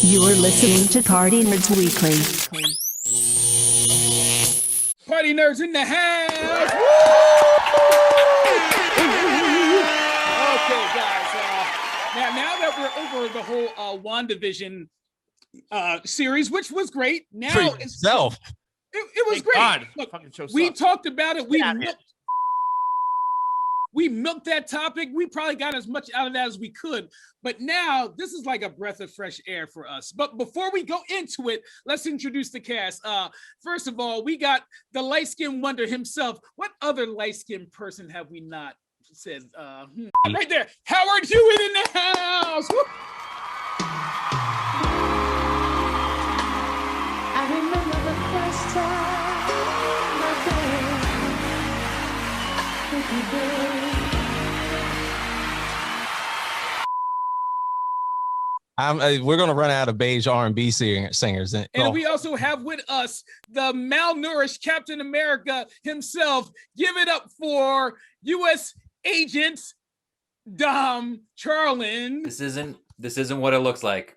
You're listening to PartyNerdz Weekly. Party nerds in the house! Okay, guys. Now that we're over the whole WandaVision series, which was great. Now it was Thank great. God. Look, we talked about it. We milked that topic. We probably got as much out of that as we could. But now this is like a breath of fresh air for us. But before we go into it, let's introduce the cast. First of all, we got the light-skinned wonder himself. What other light-skinned person have we not said? Right there, Howard Hewitt in the house. Woo! I remember the first time we're gonna run out of beige R&B singers, and we also have with us the malnourished Captain America himself. Give it up for U.S. Agent Dom Charlin. This isn't what it looks like.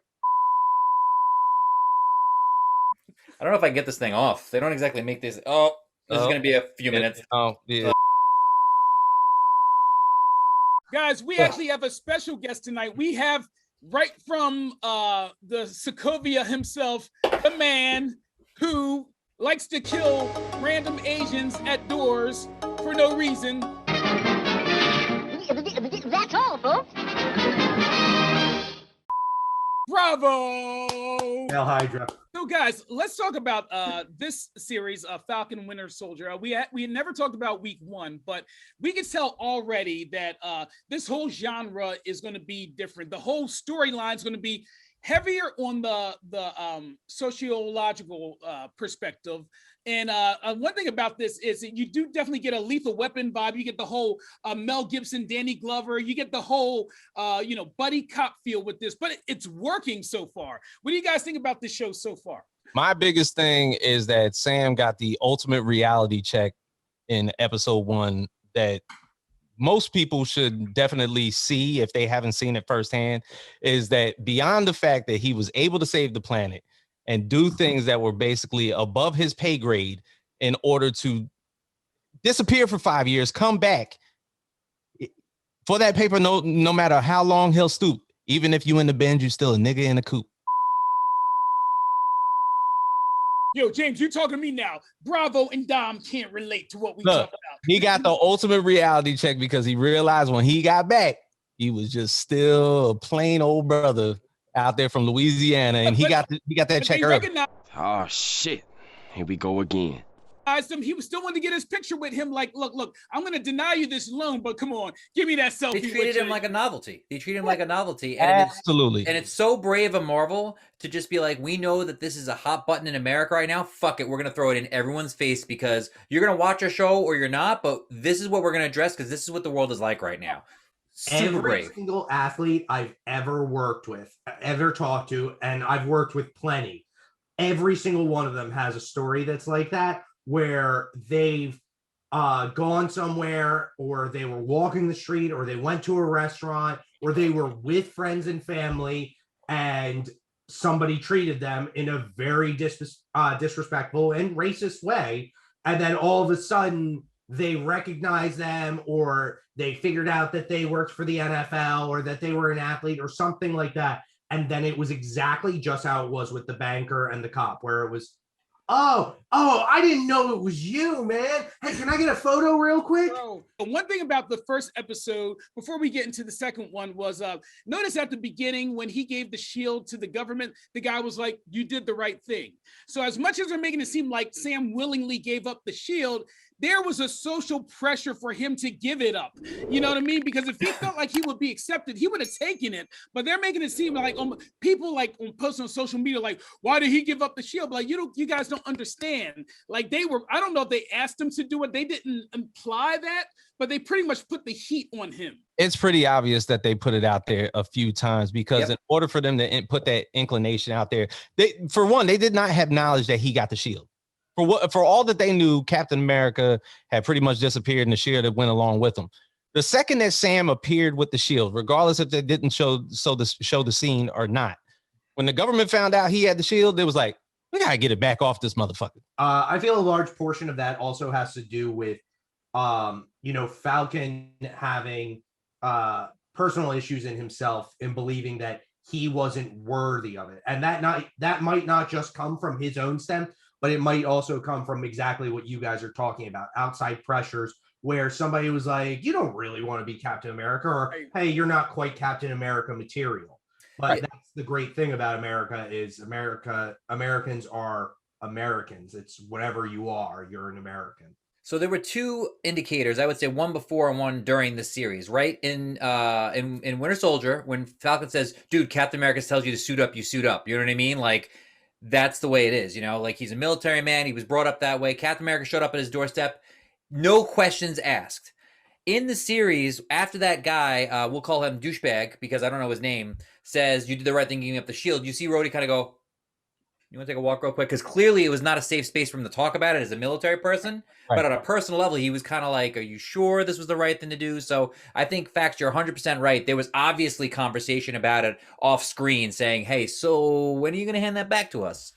I don't know if I can get this thing off. They don't exactly make this. Oh, this is gonna be a few minutes. Oh, yeah. Guys, we actually have a special guest tonight. We have right from the Sokovia himself, the man who likes to kill random Asians at doors for no reason. That's all, folks. Bravo! Hail Hydra. So, guys, let's talk about this series, Falcon Winter Soldier. We never talked about week one, but we can tell already that this whole genre is going to be different. The whole storyline is going to be heavier on the sociological perspective. And one thing about this is that you do definitely get a Lethal Weapon vibe. You get the whole Mel Gibson, Danny Glover. You get the whole, buddy cop feel with this. But it's working so far. What do you guys think about this show so far? My biggest thing is that Sam got the ultimate reality check in episode 1 that most people should definitely see if they haven't seen it firsthand, is that beyond the fact that he was able to save the planet and do things that were basically above his pay grade in order to disappear for 5 years, come back for that paper, no matter how long he'll stoop. Even if you in the bend, you still a nigga in the coop. Yo, James, you're talking to me now. Bravo and Dom can't relate to what we talk about. He got the ultimate reality check because he realized when he got back, he was just still a plain old brother out there from Louisiana, and he got that check early. Oh shit! Here we go again. He was still wanting to get his picture with him. Like, look, I'm going to deny you this loan, but come on, give me that selfie. They treated him like a novelty. And Absolutely. It's so brave of Marvel to just be like, we know that this is a hot button in America right now. Fuck it, we're going to throw it in everyone's face because you're going to watch a show or you're not, but this is what we're going to address because this is what the world is like right now. Super brave. Every single athlete I've ever worked with, ever talked to, and I've worked with plenty, every single one of them has a story that's like that, where they've gone somewhere, or they were walking the street, or they went to a restaurant, or they were with friends and family, and somebody treated them in a very disrespectful and racist way. And then all of a sudden they recognized them, or they figured out that they worked for the NFL, or that they were an athlete or something like that. And then it was exactly just how it was with the banker and the cop, where it was, oh, I didn't know it was you, man. Hey, can I get a photo real quick? Bro, one thing about the first episode, before we get into the second one, was notice at the beginning when he gave the shield to the government, the guy was like, you did the right thing. So as much as they're making it seem like Sam willingly gave up the shield, there was a social pressure for him to give it up. You know what I mean? Because if he felt like he would be accepted, he would have taken it. But they're making it seem like people like on posts on social media, like, why did he give up the shield? Like, you guys don't understand. Like I don't know if they asked him to do it. They didn't imply that, but they pretty much put the heat on him. It's pretty obvious that they put it out there a few times because in order for them to put that inclination out there, they did not have knowledge that he got the shield. For all that they knew, Captain America had pretty much disappeared and the shield that went along with him. The second that Sam appeared with the shield, regardless if they didn't show the scene or not, When the government found out he had the shield, it was like, we gotta get it back off this motherfucker. I feel a large portion of that also has to do with, Falcon having personal issues in himself and believing that he wasn't worthy of it, and that might not just come from his own stem, but it might also come from exactly what you guys are talking about, outside pressures, where somebody was like, you don't really want to be Captain America, or hey, you're not quite Captain America material. But that's the great thing about America is Americans are Americans. It's whatever you are, you're an American. So there were two indicators, I would say, one before and one during the series, right? In Winter Soldier, when Falcon says, dude, Captain America tells you to suit up, you suit up. You know what I mean? Like, that's the way it is, like he's a military man. He was brought up that way. Captain America showed up at his doorstep. No questions asked. In the series, after that guy, we'll call him douchebag because I don't know his name, says you did the right thing giving up the shield, you see Rhodey kind of go, you want to take a walk real quick? Because clearly it was not a safe space for him to talk about it as a military person. Right. But on a personal level, he was kind of like, are you sure this was the right thing to do? So I think, Faqs, you're 100% right. There was obviously conversation about it off screen saying, hey, so when are you going to hand that back to us?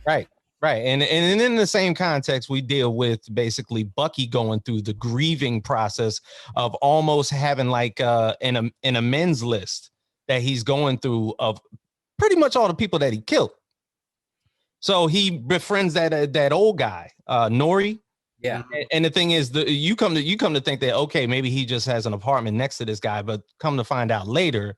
Right. And in the same context, we deal with basically Bucky going through the grieving process of almost having like an amends list that he's going through of pretty much all the people that he killed. So he befriends that old guy, Nori. Yeah. And the thing is, you come to think that, okay, maybe he just has an apartment next to this guy, but come to find out later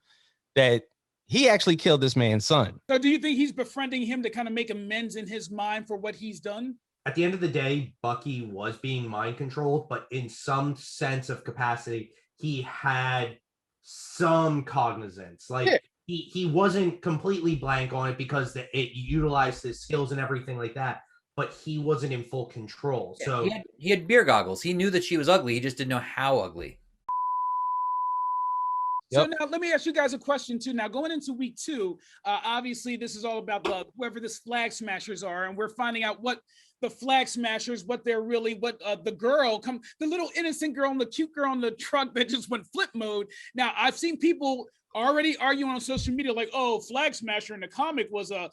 that he actually killed this man's son. So do you think he's befriending him to kind of make amends in his mind for what he's done? At the end of the day, Bucky was being mind controlled, but in some sense of capacity, he had some cognizance. Like, yeah. He wasn't completely blank on it because it utilized his skills and everything like that, but he wasn't in full control. Yeah, so he had beer goggles. He knew that she was ugly. He just didn't know how ugly. So now let me ask you guys a question too. Now going into week 2, obviously this is all about whoever this flag smashers are, and we're finding out what the flag smashers, what they're really, the little innocent girl and the cute girl in the truck that just went flip mode. Now I've seen people already arguing on social media like, oh, flag smasher in the comic was a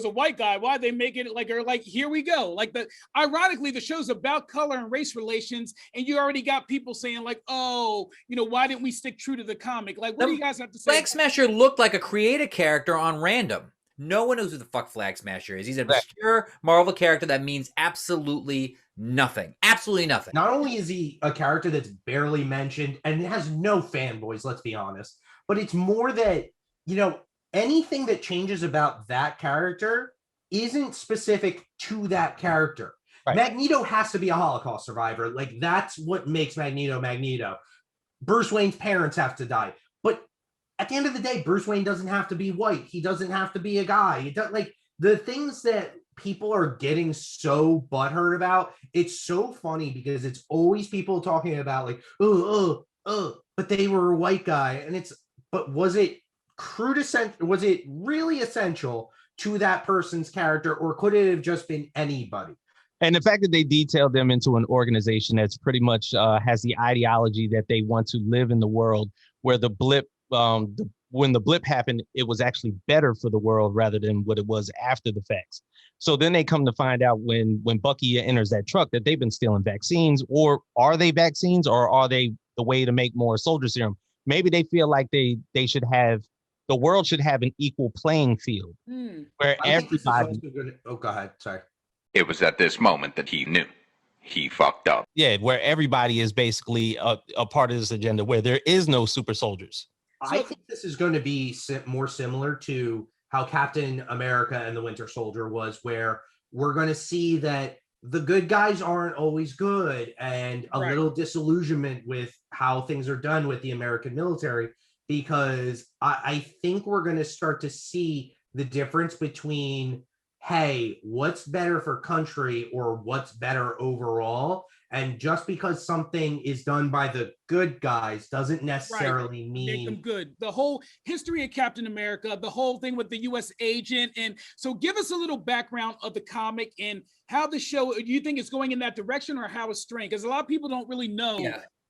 white guy. Why they make it like, or like, here we go. Like, ironically, the show's about color and race relations, and you already got people saying like, oh, why didn't we stick true to the comic? Like, what do you guys have to say? Flag Smasher looked like a created character on random. No one knows who the fuck Flag Smasher is. He's an obscure Marvel character that means absolutely nothing. Absolutely nothing. Not only is he a character that's barely mentioned and has no fanboys, let's be honest, but it's more that, anything that changes about that character isn't specific to that character. Right. Magneto has to be a Holocaust survivor. Like, that's what makes Magneto Magneto. Bruce Wayne's parents have to die. But at the end of the day, Bruce Wayne doesn't have to be white. He doesn't have to be a guy. It doesn't, like, the things that people are getting so butthurt about, it's so funny because it's always people talking about like, but they were a white guy. And but was it was it really essential to that person's character, or could it have just been anybody? And the fact that they detailed them into an organization that's pretty much has the ideology that they want to live in the world where the blip, when the blip happened, it was actually better for the world rather than what it was after the facts. So then they come to find out when Bucky enters that truck that they've been stealing vaccines, or are they vaccines, or are they the way to make more soldier serum? Maybe they feel like the world should have an equal playing field where everybody. Oh, go ahead. Sorry. It was at this moment that he knew he fucked up. Yeah, where everybody is basically a part of this agenda, where there is no super soldiers. I think this is going to be more similar to how Captain America and the Winter Soldier was, where we're going to see that the good guys aren't always good, and a little disillusionment with how things are done with the American military, because I think we're going to start to see the difference between, hey, what's better for country or what's better overall. And just because something is done by the good guys doesn't necessarily mean make them good. The whole history of Captain America, the whole thing with the U.S. agent. And so give us a little background of the comic and how the show, do you think it's going in that direction or how it's straying? Because a lot of people don't really know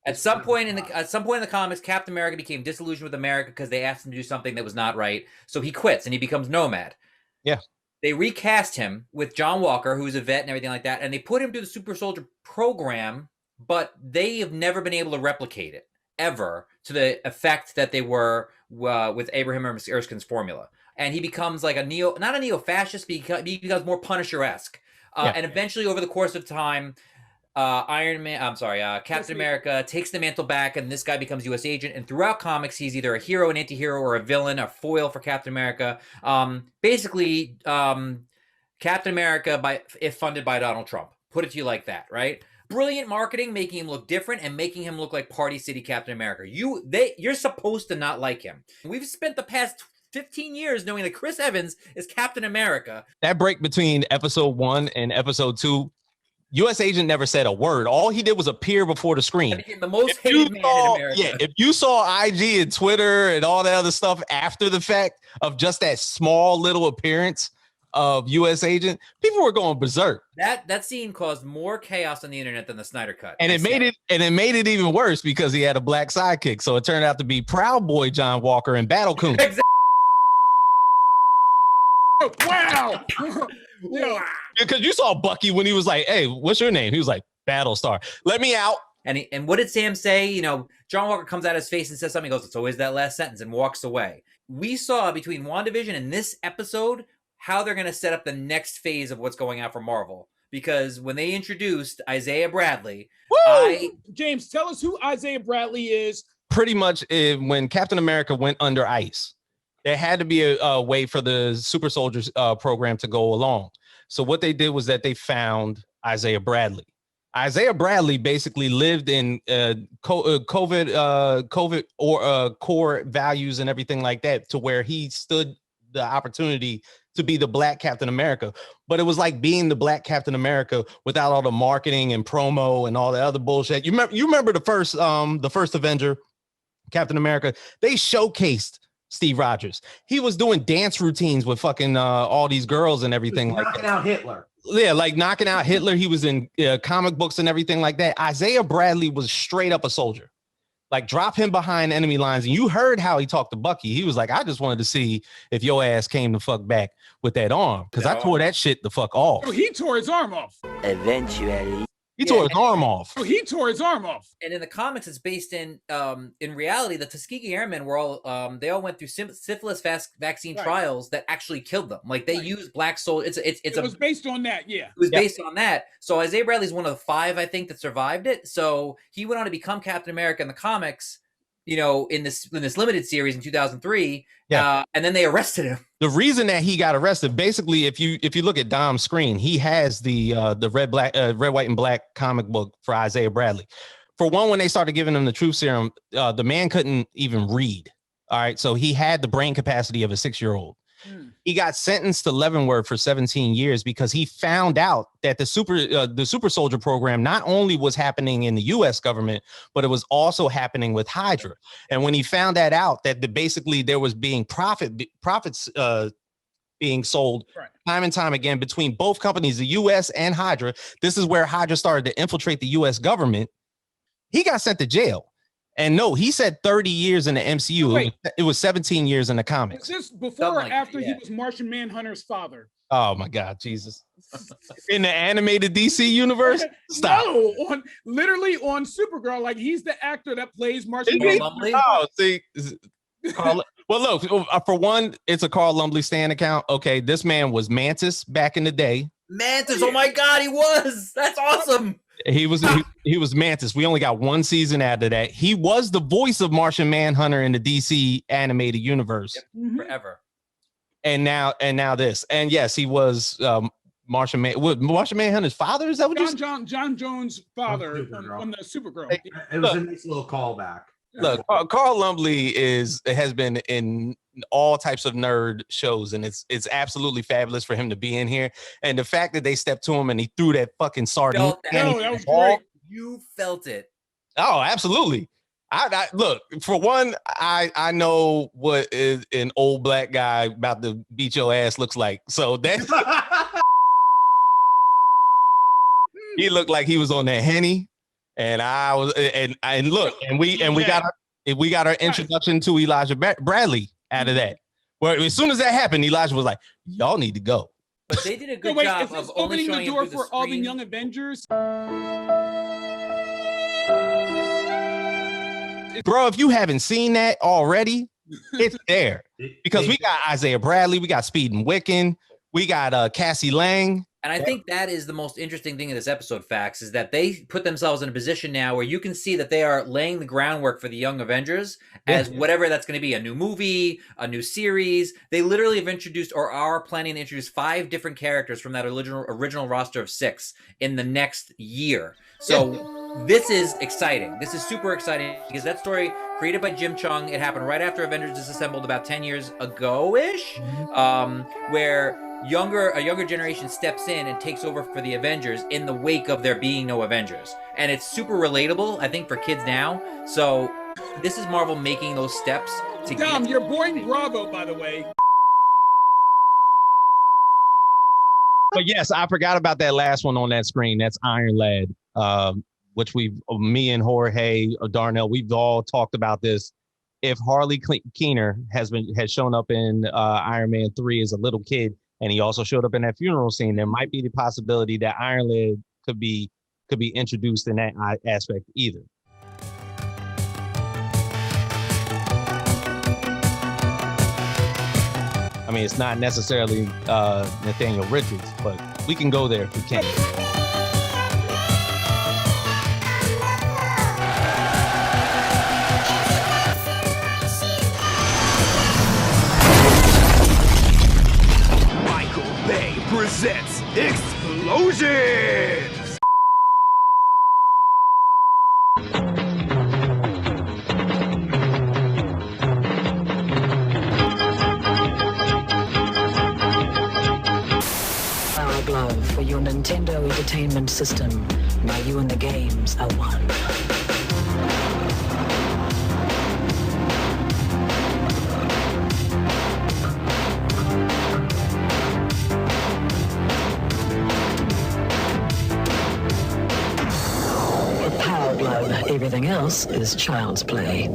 At some point in the comics, Captain America became disillusioned with America because they asked him to do something that was not right. So he quits and he becomes Nomad. Yeah. They recast him with John Walker, who's a vet and everything like that, and they put him through the Super Soldier program, but they have never been able to replicate it ever to the effect that they were with Abraham Erskine's formula. And he becomes like not a neo-fascist, but he becomes more Punisher-esque. And eventually, over the course of time, Captain America takes the mantle back, and this guy becomes U.S. agent. And throughout comics, he's either a hero, an anti-hero, or a villain, a foil for Captain America. Basically, Captain America, if funded by Donald Trump. Put it to you like that, right? Brilliant marketing, making him look different and making him look like Party City Captain America. You're supposed to not like him. We've spent the past 15 years knowing that Chris Evans is Captain America. That break between episode 1 and episode 2, U.S. agent never said a word. All he did was appear before the screen. Became the most hated man in America. Yeah, if you saw IG and Twitter and all that other stuff after the fact of just that small little appearance of U.S. agent, people were going berserk. That scene caused more chaos on the internet than the Snyder Cut. And it made it even worse because he had a black sidekick. So it turned out to be Proud Boy John Walker and Battle Coon. Exactly. Wow. Because you saw Bucky when he was like, "Hey, what's your name?" He was like, "Battlestar. Let me out." And what did Sam say? John Walker comes out of his face and says something. He goes, "It's always that last sentence," and walks away. We saw between WandaVision and this episode how they're going to set up the next phase of what's going on for Marvel. Because when they introduced Isaiah Bradley, James, tell us who Isaiah Bradley is. Pretty much when Captain America went under ice, there had to be a way for the Super Soldiers program to go along. So what they did was that they found Isaiah Bradley. Isaiah Bradley basically lived in COVID or core values and everything like that, to where he stood the opportunity to be the Black Captain America. But it was like being the Black Captain America without all the marketing and promo and all the other bullshit. You remember the first Avenger, Captain America? They showcased Steve Rogers. He was doing dance routines with fucking all these girls and everything like that. Knocking out Hitler. Yeah, like knocking out Hitler. He was in comic books and everything like that. Isaiah Bradley was straight up a soldier. Like, drop him behind enemy lines. And you heard how he talked to Bucky. He was like, I just wanted to see if your ass came the fuck back with that arm. Because I tore that shit the fuck off. Oh, he tore his arm off. Eventually. He tore his arm off. Oh, he tore his arm off. And in the comics, it's based in reality, the Tuskegee Airmen were all they all went through syphilis vaccine trials that actually killed them. Like, they used black soldiers. It was based on that, yeah. It was based on that. So Isaiah Bradley's one of the 5, I think, that survived it. So he went on to become Captain America in the comics, in this limited series in 2003. And then they arrested him. The reason that he got arrested, basically, if you look at Dom's screen, he has the red, white, and black comic book for Isaiah Bradley. For one, when they started giving him the truth serum, the man couldn't even read. All right, so he had the brain capacity of a 6-year-old. He got sentenced to Leavenworth for 17 years because he found out that the super soldier program not only was happening in the U.S. government, but it was also happening with Hydra. And when he found that out, that basically there was being profits being sold time and time again between both companies, the U.S. and Hydra. This is where Hydra started to infiltrate the U.S. government. He got sent to jail. And no, he said 30 years in the MCU. Wait. It was 17 years in the comics. Is this before or after he was Martian Manhunter's father? Oh my God, Jesus! In the animated DC universe, stop. No, literally on Supergirl, like he's the actor that plays Martian Manhunter. Oh, see, well, look, for one, it's a Carl Lumbly Stan account. Okay, this man was Mantis back in the day. Mantis, oh my God, he was. That's awesome. He was Mantis. We only got one season out of that. He was the voice of Martian Manhunter in the DC animated universe. Forever. And now this. And yes, he was Martian Manhunter's father. Is that what John Jones' father on the Supergirl? It was a nice little callback. Look, Carl Lumbly has been in all types of nerd shows, and it's absolutely fabulous for him to be in here. And the fact that they stepped to him and he threw that fucking sardine. That was great. You felt it. Oh, absolutely. I look, for one, I know what is an old black guy about to beat your ass looks like. So that's he looked like he was on that Henny. And I was, and look, and we got our introduction to Elijah Bradley out of that. Where as soon as that happened, Elijah was like, "Y'all need to go." But they did a good Wait, job is this of only opening the showing door him through the for all the screen. young Avengers? Bro, if you haven't seen that already, it's there. Because we got Isaiah Bradley, we got Speed and Wiccan, we got Cassie Lang. And I think that is the most interesting thing in this episode, Faqs, is that they put themselves in a position now where you can see that they are laying the groundwork for the Young Avengers as whatever that's going to be, a new movie, a new series. They literally have introduced or are planning to introduce 5 different characters from that original roster of 6 in the next year. So this is exciting. This is super exciting because that story created by Jim Chung, it happened right after Avengers Disassembled about 10 years ago-ish, where a younger generation steps in and takes over for the Avengers in the wake of there being no Avengers. And it's super relatable, I think, for kids now. So this is Marvel making those steps to Dom, you're boring Bravo, by the way. But yes, I forgot about that last one on that screen. That's Iron Lad, which me and Jorge, Darnell, we've all talked about this. If Harley Keener has shown up in Iron Man 3 as a little kid, and he also showed up in that funeral scene, there might be the possibility that Iron Lad could be introduced in that aspect either. I mean, it's not necessarily Nathaniel Richards, but we can go there if we can. Presents Explosions! Power glove for your Nintendo Entertainment System. Now you and the games are one. Everything else is child's play.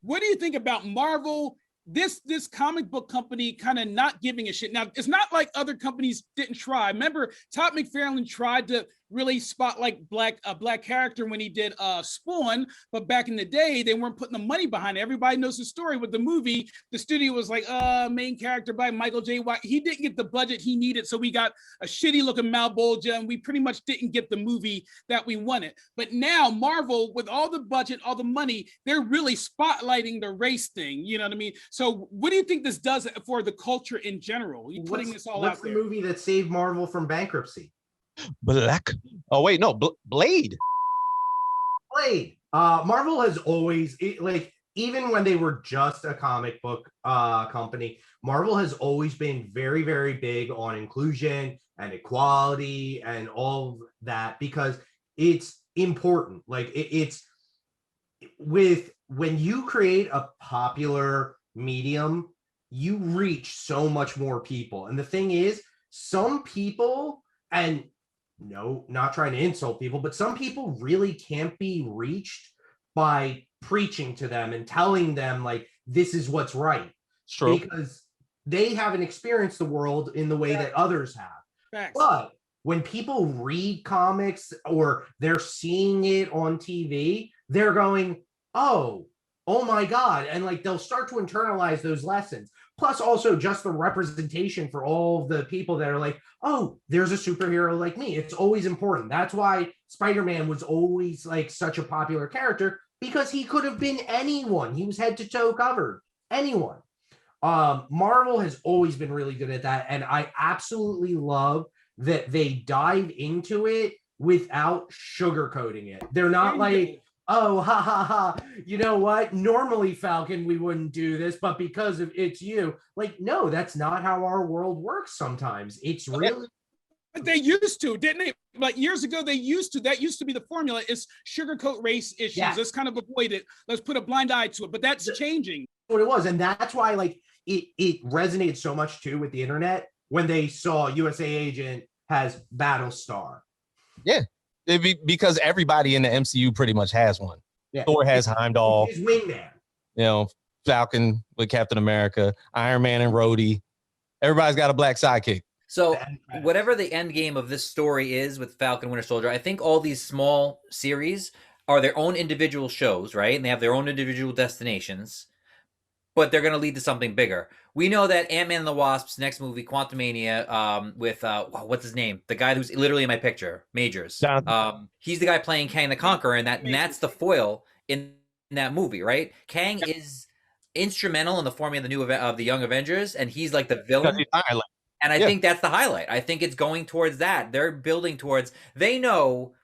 What do you think about Marvel? This comic book company kind of not giving a shit. Now, it's not like other companies didn't try. Remember, Todd McFarlane tried to really spotlight a black character when he did Spawn, but back in the day, they weren't putting the money behind it. Everybody knows the story with the movie. The studio was like, main character by Michael J. White. He didn't get the budget he needed, so we got a shitty looking Malbolgia, and we pretty much didn't get the movie that we wanted. But now Marvel, with all the budget, all the money, they're really spotlighting the race thing. You know what I mean? So what do you think this does for the culture in general? You putting this all out there. What's the movie that saved Marvel from bankruptcy? Blade. Marvel has always, even when they were just a comic book company, Marvel has always been very, very big on inclusion and equality and all that, because it's important. When you create a popular medium, you reach so much more people. And the thing is, some people, and no, not trying to insult people, but some people really can't be reached by preaching to them and telling them this is what's right. True. Because they haven't experienced the world in the way that others have. Facts. But when people read comics or they're seeing it on TV, they're going, oh my God. And they'll start to internalize those lessons. Plus also just the representation for all the people that are like, oh, there's a superhero like me. It's always important. That's why Spider-Man was always such a popular character, because he could have been anyone. He was head to toe covered. Anyone. Marvel has always been really good at that. And I absolutely love that they dive into it without sugarcoating it. They're not oh, ha, ha, ha. You know what? Normally, Falcon, we wouldn't do this, but because of it's you. No, that's not how our world works sometimes. It's really... But they used to, didn't they? Years ago, that used to be the formula, is sugarcoat race issues. Yeah. Let's kind of avoid it. Let's put a blind eye to it. But that's changing. What it was. And that's why it resonated so much, too, with the internet when they saw USA Agent has Battlestar. Yeah. Because everybody in the MCU pretty much has one. Yeah. Thor has Heimdall. His wingman. You know, Falcon with Captain America, Iron Man and Rhodey. Everybody's got a black sidekick. So whatever the end game of this story is with Falcon Winter Soldier, I think all these small series are their own individual shows, right? And they have their own individual destinations, but they're going to lead to something bigger. We know that Ant-Man and the Wasp's next movie, Quantumania, with what's his name? The guy who's literally in my picture, Majors. He's the guy playing Kang the Conqueror, and that's the foil in that movie, right? Kang is instrumental in the forming of the Young Avengers, and he's like the villain. And I think that's the highlight. I think it's going towards that. They're building towards. They know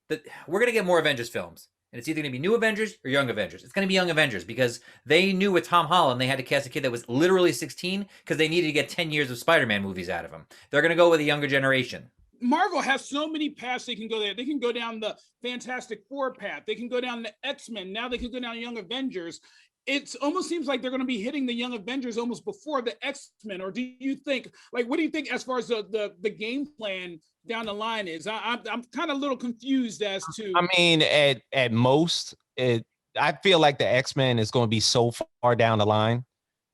that we're going to get more Avengers films. And it's either going to be New Avengers or Young Avengers. It's going to be Young Avengers because they knew with Tom Holland they had to cast a kid that was literally 16 because they needed to get 10 years of Spider-Man movies out of him. They're going to go with a younger generation. Marvel has so many paths they can go there. They can go down the Fantastic Four path. They can go down the X-Men. Now they can go down Young Avengers. It almost seems like they're going to be hitting the Young Avengers almost before the X-Men. Or do you think, like, what do you think as far as the game plan down the line is? I'm kind of a little confused as to. I mean, at most, I feel like the X-Men is going to be so far down the line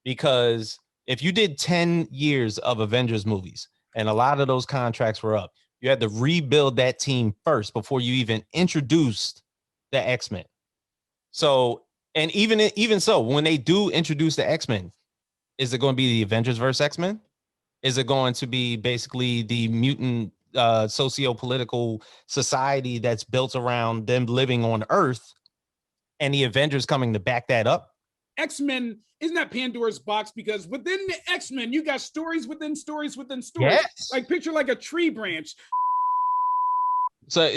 because if you did 10 years of Avengers movies and a lot of those contracts were up, you had to rebuild that team first before you even introduced the X-Men. So. And even so, when they do introduce the X-Men, is it going to be the Avengers versus X-Men? Is it going to be basically the mutant socio-political society that's built around them living on Earth and the Avengers coming to back that up? X-Men, isn't that Pandora's box? Because within the X-Men, you got stories within stories within stories. Yes. Like picture like a tree branch. So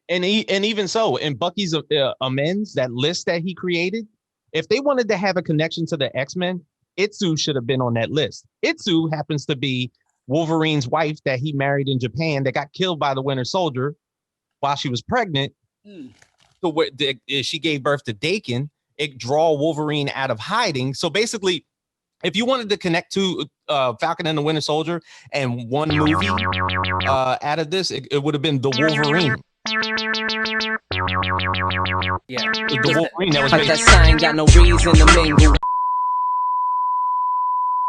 and even so, in Bucky's amends, that list that he created, if they wanted to have a connection to the X-Men, Itsu should have been on that list. Itsu happens to be Wolverine's wife that he married in Japan that got killed by the Winter Soldier while she was pregnant. So she gave birth to Daken. It draw Wolverine out of hiding. So basically, if you wanted to connect to Falcon and the Winter Soldier and one movie out of this, it would have been the Wolverine. Yeah, The Wolverine that was I guess I ain't got no reason to mingle.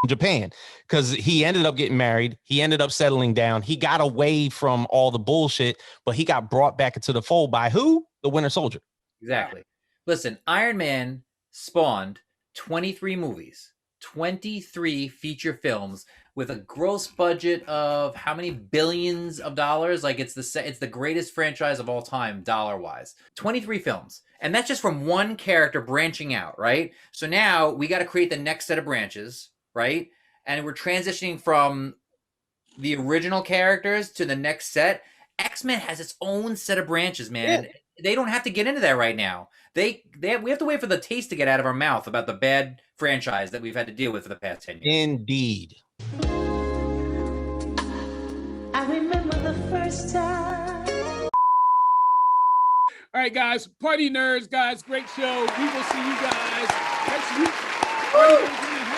Japan, because he ended up getting married. He ended up settling down. He got away from all the bullshit, but he got brought back into the fold by who? The Winter Soldier. Exactly. Listen, Iron Man spawned 23 movies. 23 feature films with a gross budget of how many billions of dollars? Like it's the greatest franchise of all time dollar-wise. 23 films. And that's just from one character branching out, right? So now we got to create the next set of branches, right? And we're transitioning from the original characters to the next set. X-Men has its own set of branches, man. Yeah. They don't have to get into that right now. We have to wait for the taste to get out of our mouth about the bad franchise that we've had to deal with for the past 10 years. Indeed. I remember the first time. All right, guys, Party Nerds, guys, great show. We will see you guys next week. Party Nerds in the